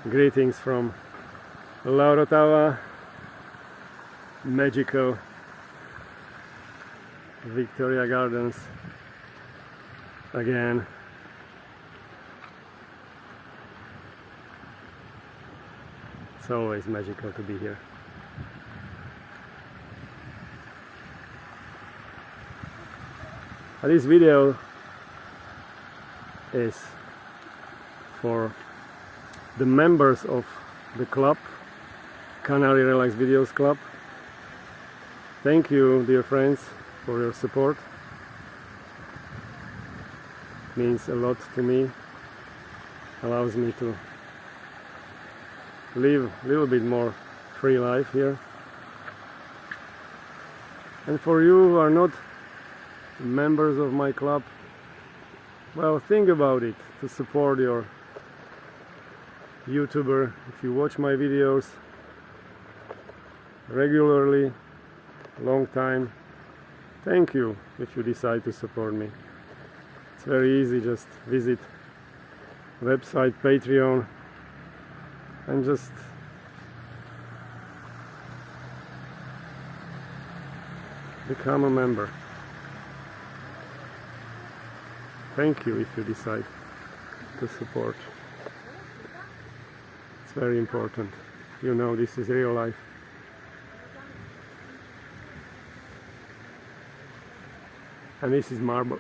Greetings from Orotava, magical Victoria Gardens again. It's always magical to be here. This video is for the members of the club, Canary Relax Videos Club. Thank you, dear friends, for your support. It means a lot to me, allows me to live a little bit more free life here. And for you who are not members of my club, well, think about it, to support your YouTuber. If you watch my videos regularly, long time, thank you if you decide to support me. It's very easy, just visit website, Patreon, and just become a member. Thank you if you decide to support. It's very important. You know, this is real life. And this is marble.